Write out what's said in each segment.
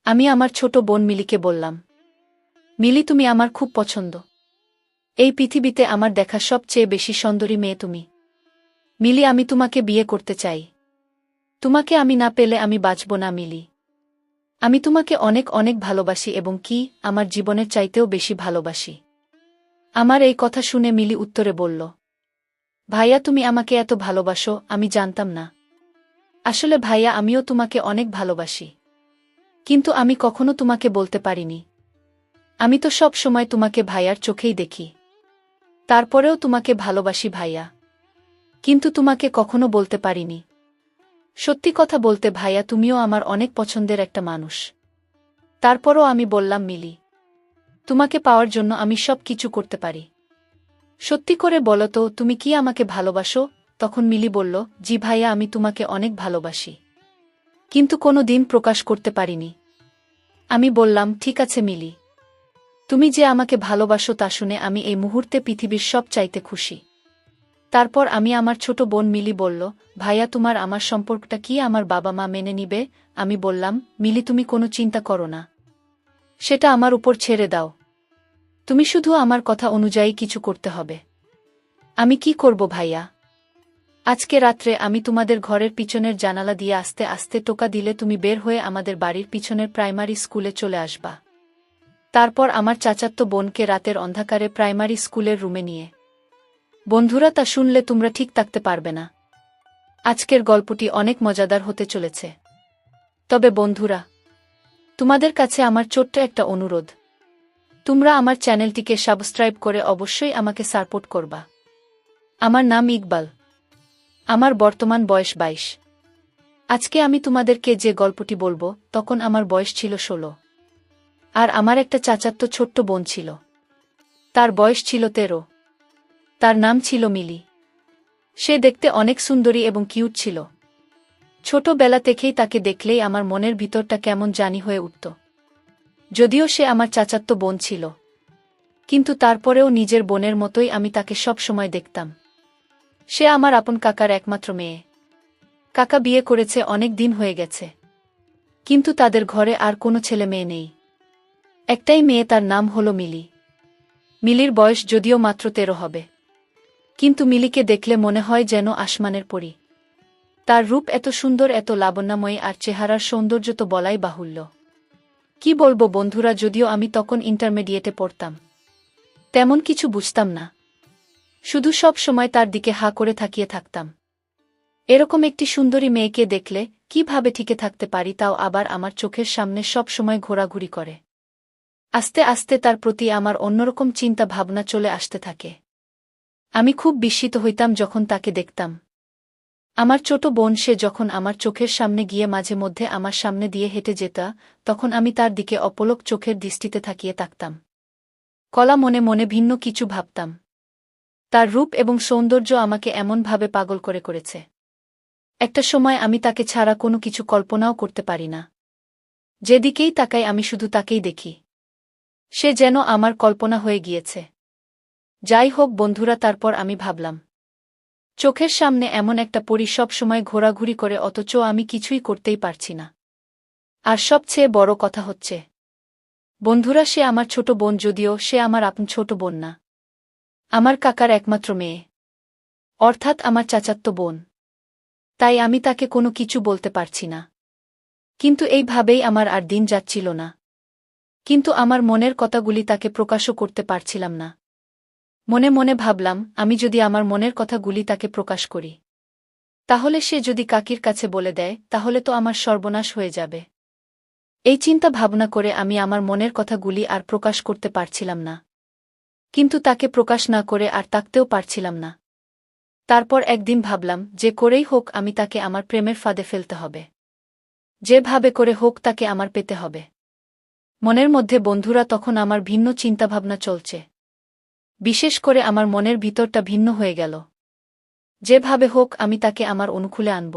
আমি আমার ছোট বোন মিলিকে বললাম, মিলি তুমি আমার খুব পছন্দ। এই পৃথিবীতে আমার দেখা সবচেয়ে বেশি সুন্দরী মেয়ে তুমি। মিলি আমি তোমাকে বিয়ে করতে চাই। তোমাকে আমি না পেলে আমি বাঁচব না মিলি। আমি তোমাকে অনেক অনেক ভালোবাসি এবং কি আমার জীবনের চাইতেও বেশি ভালোবাসি। আমার এই কথা শুনে মিলি উত্তরে বলল, ভাইয়া তুমি আমাকে এত ভালোবাসো আমি জানতাম না। আসলে ভাইয়া আমিও তোমাকে অনেক ভালোবাসি, কিন্তু আমি কখনো তোমাকে বলতে পারিনি। আমি তো সব সময় তোমাকে ভাইয়ার চোখেই দেখি। তারপরেও তোমাকে ভালোবাসি ভাইয়া, কিন্তু তোমাকে কখনো বলতে পারিনি। সত্যি কথা বলতে ভাইয়া তুমিও আমার অনেক পছন্দের একটা মানুষ। তারপরও আমি বললাম মিলি, তোমাকে পাওয়ার জন্য আমি সব কিছু করতে পারি। সত্যি করে বলো তো তুমি কি আমাকে ভালোবাসো? তখন মিলি বলল, জি ভাইয়া আমি তোমাকে অনেক ভালোবাসি, কিন্তু কোনো দিন প্রকাশ করতে পারিনি। আমি বললাম, ঠিক আছে মিলি, তুমি যে আমাকে ভালোবাসো তা শুনে আমি এই মুহূর্তে পৃথিবীর সব চাইতে খুশি। তারপর আমি আমার ছোট বোন মিলি বলল, ভাইয়া তোমার আমার সম্পর্কটা কি আমার বাবা মা মেনে নিবে? আমি বললাম, মিলি তুমি কোনো চিন্তা করো না, সেটা আমার উপর ছেড়ে দাও। তুমি শুধু আমার কথা অনুযায়ী কিছু করতে হবে। আমি কি করব ভাইয়া? আজকে রাত্রে আমি তোমাদের ঘরের পিছনের জানালা দিয়ে আস্তে আস্তে টোকা দিলে তুমি বের হয়ে আমাদের বাড়ির পিছনের প্রাইমারি স্কুলে চলে আসবা। তারপর আমার চাচাতো বোনকে রাতের অন্ধকারে প্রাইমারি স্কুলের রুমে নিয়ে। বন্ধুরা তা শুনলে তোমরা ঠিক থাকতে পারবে না। আজকের গল্পটি অনেক মজাদার হতে চলেছে। তবে বন্ধুরা, তোমাদের কাছে আমার ছোট্ট একটা অনুরোধ, তোমরা আমার চ্যানেলটিকে সাবস্ক্রাইব করে অবশ্যই আমাকে সাপোর্ট করবা। আমার নাম ইকবাল। আমার বর্তমান বয়স 22। আজকে আমি তোমাদেরকে যে গল্পটি বলবো তখন আমার বয়স ছিল 16। আর আমার একটা চাচাতো ছোট্ট বোন ছিল, তার বয়স ছিল 13। তার নাম ছিল মিলি। সে দেখতে অনেক সুন্দরী এবং কিউট ছিল। ছোটবেলা থেকেই তাকে দেখলেই আমার মনের ভিতরটা কেমন জানি হয়ে উঠত। যদিও সে আমার চাচাতো বোন ছিল, কিন্তু তারপরেও নিজের বোনের মতোই আমি তাকে সব সময় দেখতাম। সে আমার আপন কাকার একমাত্র মেয়ে। কাকা বিয়ে করেছে অনেক দিন হয়ে গেছে, কিন্তু তাদের ঘরে আর কোনো ছেলে মেয়ে নেই। একটাই মেয়ে, তার নাম হলো মিলি। মিলির বয়স যদিও মাত্র 13 হবে, কিন্তু মিলিকে দেখলে মনে হয় যেন আসমানের পরী। তার রূপ এত সুন্দর, এত লাবণ্যময়ী, আর চেহারার সৌন্দর্য তো বলাই বাহুল্য। কি বলবো বন্ধুরা, যদিও আমি তখন ইন্টারমিডিয়েটে পড়তাম, তেমন কিছু বুঝতাম না। শুধু সব সময় তার দিকে হা করে তাকিয়ে থাকতাম। এরকম একটি সুন্দরী মেয়েকে দেখলে কিভাবে টিকে থাকতে পারি, তাও আবার আমার চোখের সামনে সব সময় ঘোরাঘুরি করে। আস্তে আস্তে তার প্রতি আমার অন্যরকম চিন্তা ভাবনা চলে আসতে থাকে। আমি খুব বিস্মিত হইতাম যখন তাকে দেখতাম। আমার ছোট বোন সে যখন আমার চোখের সামনে গিয়ে মাঝে মধ্যে আমার সামনে দিয়ে হেঁটে যেত, তখন আমি তার দিকে অপলক চোখের দৃষ্টিতে তাকিয়ে থাকতাম। কলা মনে মনে ভিন্ন কিছু ভাবতাম। তার রূপ এবং সৌন্দর্য আমাকে এমনভাবে পাগল করেছে। একটা সময় আমি তাকে ছাড়া কোনো কিছু কল্পনাও করতে পারি না। যেদিকেই তাকাই আমি শুধু তাকেই দেখি। সে যেন আমার কল্পনা হয়ে গিয়েছে। যাই হোক বন্ধুরা, তারপর আমি ভাবলাম, চোখের সামনে এমন একটা পরী সব সময় ঘোরাঘুরি করে, অথচ আমি কিছুই করতেই পারছি না। আর সবচেয়ে বড় কথা হচ্ছে, বন্ধুরা, সে আমার ছোট বোন, যদিও সে আমার আপন ছোট বোন না। আমার কাকার একমাত্র মেয়ে, অর্থাৎ আমার চাচাতো বোন। তাই আমি তাকে কোনো কিছু বলতে পারছি না। কিন্তু এইভাবেই আমার আর দিন যাচ্ছিল না। কিন্তু আমার মনের কথাগুলি তাকে প্রকাশও করতে পারছিলাম না। মনে মনে ভাবলাম, আমি যদি আমার মনের কথাগুলি তাকে প্রকাশ করি, তাহলে সে যদি কাকির কাছে বলে দেয়, তাহলে তো আমার সর্বনাশ হয়ে যাবে। এই চিন্তা ভাবনা করে আমি আমার মনের কথাগুলি আর প্রকাশ করতে পারছিলাম না। কিন্তু তাকে প্রকাশ না করে আর থাকতেও পারছিলাম না। তারপর একদিন ভাবলাম, যে করেই হোক আমি তাকে আমার প্রেমের ফাঁদে ফেলতে হবে। যেভাবে করে হোক তাকে আমার পেতে হবে। মনের মধ্যে বন্ধুরা তখন আমার ভিন্ন চিন্তাভাবনা চলছে। বিশেষ করে আমার মনের ভিতরটা ভিন্ন হয়ে গেল। যেভাবে হোক আমি তাকে আমার অনুকূলে আনব।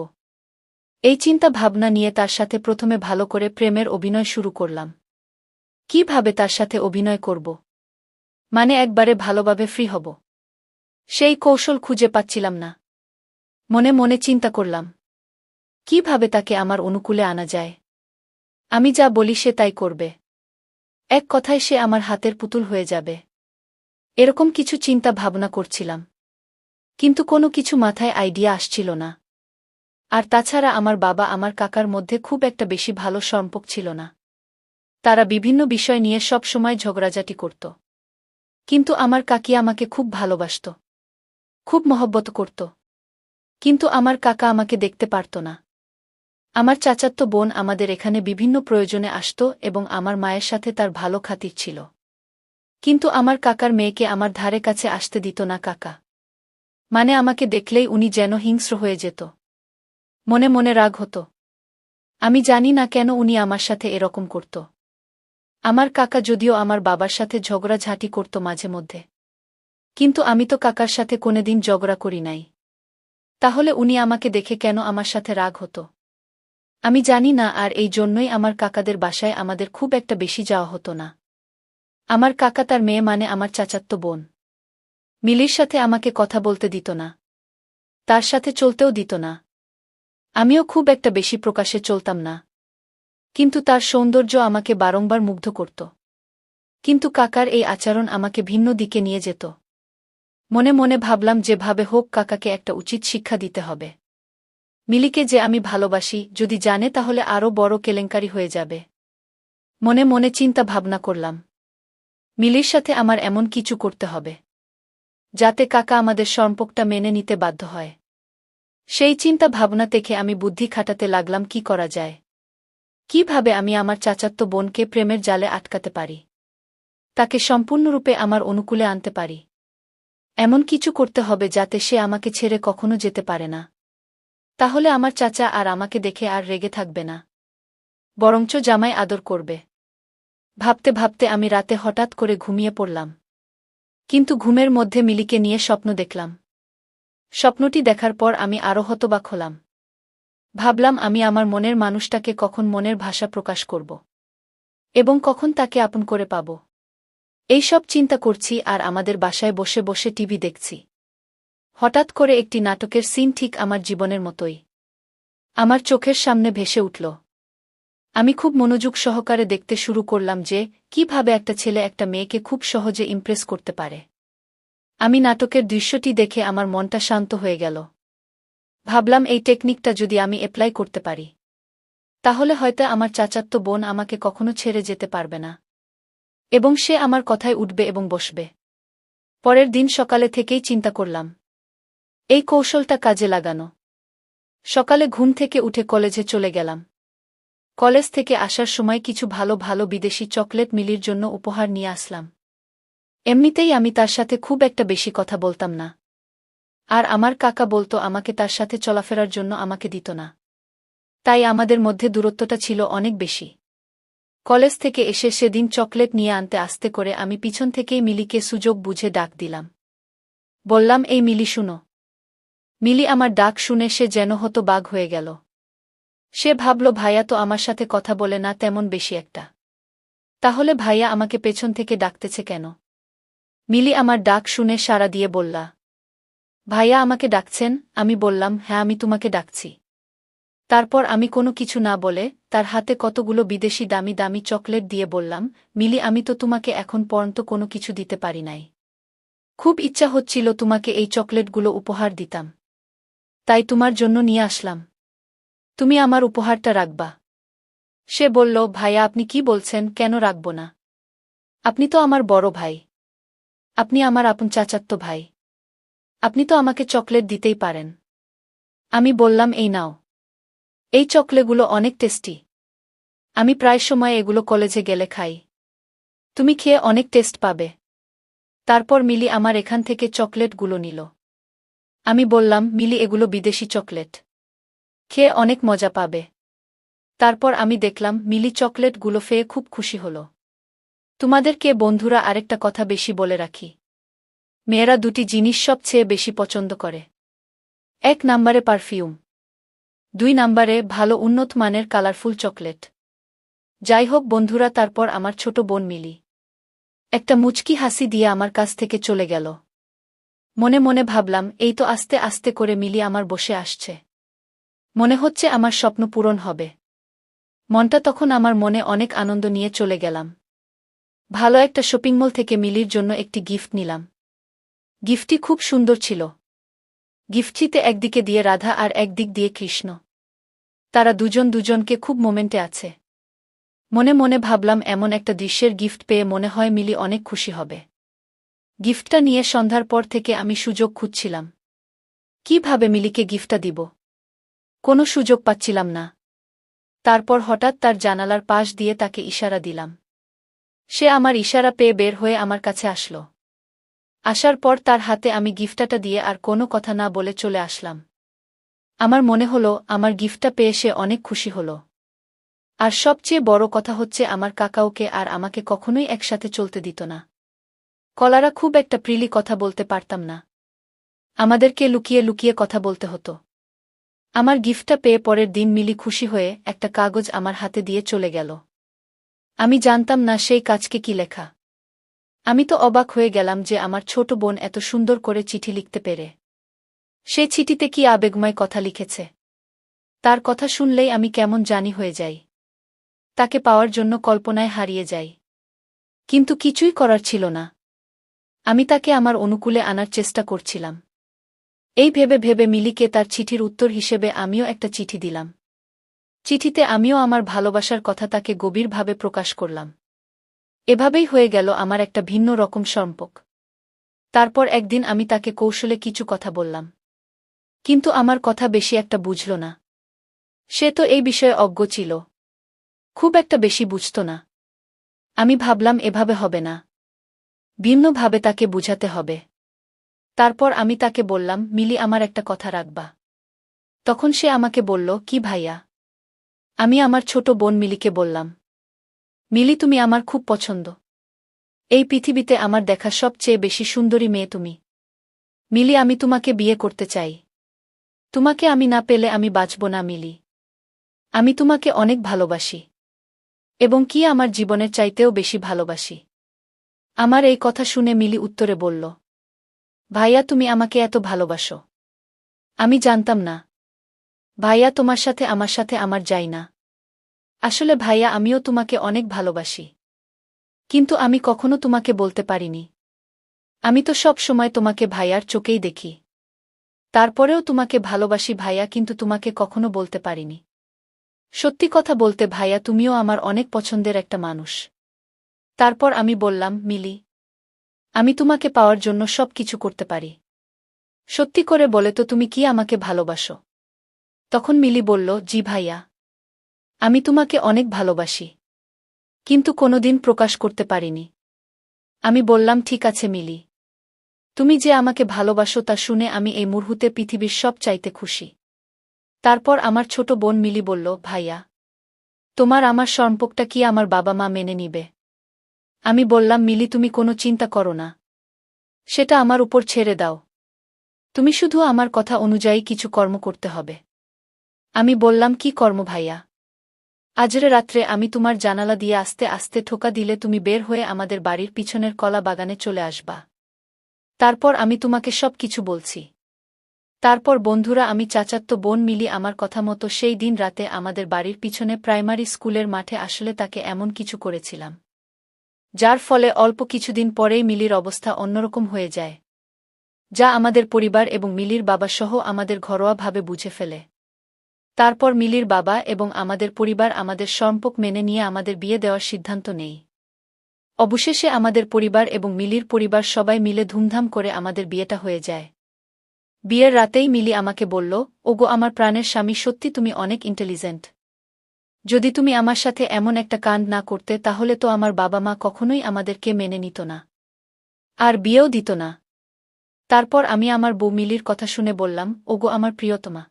এই চিন্তা ভাবনা নিয়ে তার সাথে প্রথমে ভালো করে প্রেমের অভিনয় শুরু করলাম। কিভাবে তার সাথে অভিনয় করব? মানে একবারে ভালোভাবে ফ্রি হব, সেই কৌশল খুঁজে পাচ্ছিলাম না। মনে মনে চিন্তা করলাম, কিভাবে তাকে আমার অনুকূলে আনা যায়। আমি যা বলি সে তাই করবে। এক কথায় সে আমার হাতের পুতুল হয়ে যাবে। এরকম কিছু চিন্তা ভাবনা করছিলাম, কিন্তু কোনো কিছু মাথায় আইডিয়া আসছিল না। আর তাছাড়া আমার বাবা আমার কাকার মধ্যে খুব একটা বেশি ভালো সম্পর্ক ছিল না। তারা বিভিন্ন বিষয় নিয়ে সব সময় ঝগড়াঝাটি করত। কিন্তু আমার কাকি আমাকে খুব ভালোবাসত, খুব মহব্বত করত। কিন্তু আমার কাকা আমাকে দেখতে পারত না। আমার চাচাতো বোন আমাদের এখানে বিভিন্ন প্রয়োজনে আসত এবং আমার মায়ের সাথে তার ভালো খাতির ছিল। কিন্তু আমার কাকার মেয়েকে আমার ধারে কাছে আসতে দিত না কাকা। মানে আমাকে দেখলেই উনি যেন হিংস্র হয়ে যেত। মনে মনে রাগ হতো। আমি জানি না কেন উনি আমার সাথে এরকম করত। আমার কাকা যদিও আমার বাবার সাথে ঝগড়াঝাটি করত মাঝে মধ্যে, কিন্তু আমি তো কাকার সাথে কোনোদিন ঝগড়া করি নাই। তাহলে উনি আমাকে দেখে কেন আমার সাথে রাগ হতো? আমি জানি না, আর এই জন্যই আমার কাকাদের বাসায় আমাদের খুব একটা বেশি যাওয়া হতো না। আমার কাকা তার মেয়ে মানে আমার চাচাতো বোন মিলির সাথে আমাকে কথা বলতে দিত না, তার সাথে চলতেও দিত না। আমিও খুব একটা বেশি প্রকাশে চলতাম না, কিন্তু তার সৌন্দর্য আমাকে বারংবার মুগ্ধ করত। কিন্তু কাকার এই আচরণ আমাকে ভিন্ন দিকে নিয়ে যেত। মনে মনে ভাবলাম যেভাবে হোক কাকাকে একটা উচিত শিক্ষা দিতে হবে। মিলিকে যে আমি ভালোবাসি যদি জানে তাহলে আরও বড় কেলেঙ্কারি হয়ে যাবে। মনে মনে চিন্তা ভাবনা করলাম, মিলির সাথে আমার এমন কিছু করতে হবে যাতে কাকা আমাদের সম্পর্কটা মেনে নিতে বাধ্য হয়। সেই চিন্তা ভাবনা থেকে আমি বুদ্ধি খাটাতে লাগলাম কি করা যায়, কিভাবে আমি আমার চাচাতো বোনকে প্রেমের জালে আটকাতে পারি, তাকে সম্পূর্ণরূপে আমার অনুকূলে আনতে পারি। এমন কিছু করতে হবে যাতে সে আমাকে ছেড়ে কখনো যেতে পারে না। তাহলে আমার চাচা আর আমাকে দেখে আর রেগে থাকবে না, বরঞ্চ জামাই আদর করবে। ভাবতে ভাবতে আমি রাতে হঠাৎ করে ঘুমিয়ে পড়লাম। কিন্তু ঘুমের মধ্যে মিলিকে নিয়ে স্বপ্ন দেখলাম। স্বপ্নটি দেখার পর আমি আরও হতবাক হলাম। ভাবলাম আমি আমার মনের মানুষটাকে কখন মনের ভাষা প্রকাশ করব এবং কখন তাকে আপন করে পাব। এই সব চিন্তা করছি আর আমাদের বাসায় বসে বসে টিভি দেখছি। হঠাৎ করে একটি নাটকের সিন ঠিক আমার জীবনের মতোই আমার চোখের সামনে ভেসে উঠল। আমি খুব মনোযোগ সহকারে দেখতে শুরু করলাম যে কিভাবে একটা ছেলে একটা মেয়েকে খুব সহজে ইমপ্রেস করতে পারে। আমি নাটকের দৃশ্যটি দেখে আমার মনটা শান্ত হয়ে গেল। ভাবলাম এই টেকনিকটা যদি আমি অ্যাপ্লাই করতে পারি, তাহলে হয়তো আমার চাচাতো বোন আমাকে কখনো ছেড়ে যেতে পারবে না এবং সে আমার কথায় উঠবে এবং বসবে। পরের দিন সকালে থেকেই চিন্তা করলাম এই কৌশলটা কাজে লাগানো। সকালে ঘুম থেকে উঠে কলেজে চলে গেলাম। কলেজ থেকে আসার সময় কিছু ভালো ভালো বিদেশি চকলেট মিলির জন্য উপহার নিয়ে আসলাম। এমনিতেই আমি তার সাথে খুব একটা বেশি কথা বলতাম না, আর আমার কাকা বলতো আমাকে তার সাথে চলাফেরার জন্য আমাকে দিত না। তাই আমাদের মধ্যে দূরত্বটা ছিল অনেক বেশি। কলেজ থেকে এসে সেদিন চকলেট নিয়ে আনতে আস্তে করে আমি পিছন থেকেই মিলিকে সুযোগ বুঝে ডাক দিলাম। বললাম, এই মিলি শুনো। মিলি আমার ডাক শুনে সে যেন হতবাক হয়ে গেল। সে ভাবল ভাইয়া তো আমার সাথে কথা বলে না তেমন বেশি একটা, তাহলে ভাইয়া আমাকে পেছন থেকে ডাকতেছে কেন? মিলি আমার ডাক শুনে সাড়া দিয়ে বললা, ভাইয়া আমাকে ডাকছেন? আমি বললাম, হ্যাঁ আমি তোমাকে ডাকছি। তারপর আমি কোনো কিছু না বলে তার হাতে কতগুলো বিদেশি দামি দামি চকলেট দিয়ে বললাম, মিলি আমি তো তোমাকে এখন পর্যন্ত কোনো কিছু দিতে পারি নাই। খুব ইচ্ছা হচ্ছিল তোমাকে এই চকলেটগুলো উপহার দিতাম, তাই তোমার জন্য নিয়ে আসলাম। তুমি আমার উপহারটা রাখবা? সে বলল, ভাইয়া আপনি কি বলছেন, কেন রাখব না? আপনি তো আমার বড় ভাই, আপনি আমার আপন চাচাতো ভাই, আপনি তো আমাকে চকলেট দিতেই পারেন। আমি বললাম, এই নাও। এই চকলেটগুলো অনেক টেস্টি, আমি প্রায় সময় এগুলো কলেজে গেলে খাই। তুমি খেয়ে অনেক টেস্ট পাবে। তারপর মিলি আমার এখান থেকে চকলেটগুলো নিল। আমি বললাম, মিলি এগুলো বিদেশি চকলেট, খেয়ে অনেক মজা পাবে। তারপর আমি দেখলাম মিলি চকলেটগুলো পেয়ে খুব খুশি হল। তোমাদেরকে বন্ধুরা আরেকটা কথা বেশি বলে রাখি, মেয়েরা দুটি জিনিস সবচেয়ে বেশি পছন্দ করে। 1 নম্বরে পারফিউম, 2 নম্বরে ভালো উন্নত মানের কালারফুল চকলেট। যাই হোক বন্ধুরা, তারপর আমার ছোট বোন মিলি একটা মুচকি হাসি দিয়ে আমার কাছ থেকে চলে গেল। মনে মনে ভাবলাম, এই তো আস্তে আস্তে করে মিলি আমার বসে আসছে, মনে হচ্ছে আমার স্বপ্ন পূরণ হবে। মনটা তখন আমার মনে অনেক আনন্দ নিয়ে চলে গেলাম। ভালো একটা শপিং মল থেকে মিলির জন্য একটি গিফট নিলাম। গিফটটি খুব সুন্দর ছিল। গিফটটিতে একদিকে দিয়ে রাধা আর একদিক দিয়ে কৃষ্ণ। তারা দুজন দুজনকে খুব মোমেন্টে আছে। মনে মনে ভাবলাম এমন একটা দৃশ্যের গিফট পেয়ে মনে হয় মিলি অনেক খুশি হবে। গিফটটা নিয়ে সন্ধ্যার পর থেকে আমি সুযোগ খুঁজছিলাম। কিভাবে মিলিকে গিফটটা দিব, কোনো সুযোগ পাচ্ছিলাম না। তারপর হঠাৎ তার জানালার পাশ দিয়ে তাকে ইশারা দিলাম। সে আমার ইশারা পেয়ে বের হয়ে আমার কাছে আসলো। আসার পর তার হাতে আমি গিফটটা দিয়ে আর কোনো কথা না বলে চলে আসলাম। আমার মনে হলো আমার গিফটটা পেয়ে সে অনেক খুশি হলো। আর সবচেয়ে বড় কথা হচ্ছে আমার কাকাওকে আর আমাকে কখনোই একসাথে চলতে দিত না। কলারা খুব একটা প্রিলি কথা বলতে পারতাম না। আমাদেরকে লুকিয়ে লুকিয়ে কথা বলতে হতো। আমার গিফটটা পেয়ে পরের দিন মিলি খুশি হয়ে একটা কাগজ আমার হাতে দিয়ে চলে গেল। আমি জানতাম না সেই কাজকে কি লেখা। আমি তো অবাক হয়ে গেলাম যে আমার ছোট বোন এত সুন্দর করে চিঠি লিখতে পেরে। সে চিঠিতে কি আবেগময় কথা লিখেছে। তার কথা শুনলেই আমি কেমন জানি হয়ে যাই। তাকে পাওয়ার জন্য কল্পনায় হারিয়ে যাই। কিন্তু কিছুই করার ছিল না। আমি তাকে আমার অনুকূলে আনার চেষ্টা করছিলাম। এই ভেবে ভেবে মিলিকে তার চিঠির উত্তর হিসেবে আমিও একটা চিঠি দিলাম। চিঠিতে আমিও আমার ভালোবাসার কথা তাকে গভীরভাবে প্রকাশ করলাম। এভাবেই হয়ে গেল আমার একটা ভিন্ন রকম সম্পর্ক। তারপর একদিন আমি তাকে কৌশলে কিছু কথা বললাম। কিন্তু আমার কথা বেশি একটা বুঝল না। সে তো এই বিষয়ে অজ্ঞ ছিল। খুব একটা বেশি বুঝত না। আমি ভাবলাম এভাবে হবে না। ভিন্নভাবে তাকে বুঝাতে হবে। তারপর আমি তাকে বললাম, মিলি আমার একটা কথা রাখবা। তখন সে আমাকে বলল, কি ভাইয়া? আমি আমার ছোট বোন মিলিকে বললাম, মিলি তুমি আমার খুব পছন্দ। এই পৃথিবীতে আমার দেখা সবচেয়ে বেশি সুন্দরী মেয়ে তুমি। মিলি আমি তোমাকে বিয়ে করতে চাই। তোমাকে আমি না পেলে আমি বাঁচব না মিলি। আমি তোমাকে অনেক ভালোবাসি। এবং কি আমার জীবনের চাইতেও বেশি ভালোবাসি। আমার এই কথা শুনে মিলি উত্তরে বলল, ভাইয়া তুমি আমাকে এত ভালোবাসো। আমি জানতাম না। ভাইয়া তোমার সাথে আমার যাই না। আসলে ভাইয়া আমিও তোমাকে অনেক ভালোবাসি। কিন্তু আমি কখনো তোমাকে বলতে পারিনি। আমি তো সব সময় তোমাকে ভাইয়ার চোখেই দেখি। তারপরেও তোমাকে ভালোবাসি ভাইয়া, কিন্তু তোমাকে কখনো বলতে পারিনি। সত্যি কথা বলতে ভাইয়া তুমিও আমার অনেক পছন্দের একটা মানুষ। তারপর আমি বললাম, মিলি আমি তোমাকে পাওয়ার জন্য সব কিছু করতে পারি। সত্যি করে বলে তো তুমি কি আমাকে ভালোবাসো? তখন মিলি বলল, জি ভাইয়া। আমি তোমাকে অনেক ভালোবাসি। কিন্তু কোনোদিন প্রকাশ করতে পারিনি। আমি বললাম, ঠিক আছে মিলি। তুমি যে আমাকে ভালোবাসো তা শুনে আমি এই মুহূর্তে পৃথিবীর সব চাইতে খুশি। তারপর আমার ছোট বোন মিলি বলল, ভাইয়া তোমার আমার সম্পর্কটা কি আমার বাবা মা মেনে নিবে? আমি বললাম, মিলি তুমি কোনো চিন্তা করো না। সেটা আমার উপর ছেড়ে দাও। তুমি শুধু আমার কথা অনুযায়ী কিছু কর্ম করতে হবে। আমি বললাম, কি কর্ম ভাইয়া? আজরে রাত্রে আমি তোমার জানালা দিয়ে আস্তে আস্তে ঠোকা দিলে তুমি বের হয়ে আমাদের বাড়ির পিছনের কলা বাগানে চলে আসবা। তারপর আমি তোমাকে সব কিছু বলছি। তারপর বন্ধুরা আমি চাচাতো বোন মিলি আমার কথা মতো সেই দিন রাতে আমাদের বাড়ির পিছনে প্রাইমারি স্কুলের মাঠে আসলে তাকে এমন কিছু করেছিলাম, যার ফলে অল্প কিছুদিন পরেই মিলির অবস্থা অন্যরকম হয়ে যায়, যা আমাদের পরিবার এবং মিলির বাবা সহ আমাদের ঘরোয়াভাবে বুঝে ফেলে। তারপর মিলির বাবা এবং আমাদের পরিবার আমাদের সম্পর্ক মেনে নিয়ে আমাদের বিয়ে দেওয়ার সিদ্ধান্ত নেই। অবশেষে আমাদের পরিবার এবং মিলির পরিবার সবাই মিলে ধুমধাম করে আমাদের বিয়েটা হয়ে যায়। বিয়ের রাতেই মিলি আমাকে বলল, ওগো আমার প্রাণের স্বামী, সত্যি তুমি অনেক ইন্টেলিজেন্ট। যদি তুমি আমার সাথে এমন একটা কাণ্ড না করতে তাহলে তো আমার বাবা মা কখনোই আমাদেরকে মেনে নিত না, আর বিয়েও দিত না। তারপর আমি আমার বউ মিলির কথা শুনে বললাম, ওগো আমার প্রিয়তমা,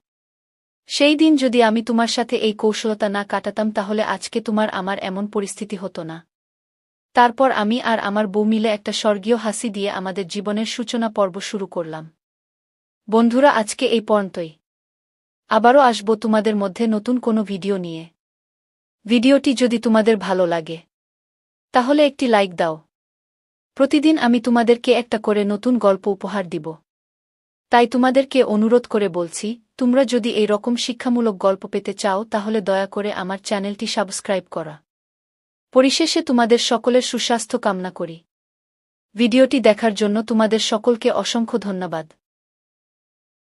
সেই দিন যদি আমি তোমার সাথে এই কৌশলতা না কাটাতাম তাহলে আজকে তোমার আমার এমন পরিস্থিতি হতো না। তারপর আমি আর আমার বউ মিলে একটা স্বর্গীয় হাসি দিয়ে আমাদের জীবনের সূচনা পর্ব শুরু করলাম। বন্ধুরা আজকে এই পর্যন্তই। আবারও আসব তোমাদের মধ্যে নতুন কোনো ভিডিও নিয়ে। ভিডিওটি যদি তোমাদের ভালো লাগে তাহলে একটি লাইক দাও। প্রতিদিন আমি তোমাদেরকে একটা করে নতুন গল্প উপহার দিব। তাই তোমাদেরকে অনুরোধ করে বলছি, তোমরা যদি এই রকম শিক্ষামূলক গল্প পেতে চাও তাহলে দয়া করে আমার চ্যানেলটি সাবস্ক্রাইব করা। পরিশেষে তোমাদের সকলের সুস্বাস্থ্য কামনা করি। ভিডিওটি দেখার জন্য তোমাদের সকলকে অসংখ্য ধন্যবাদ।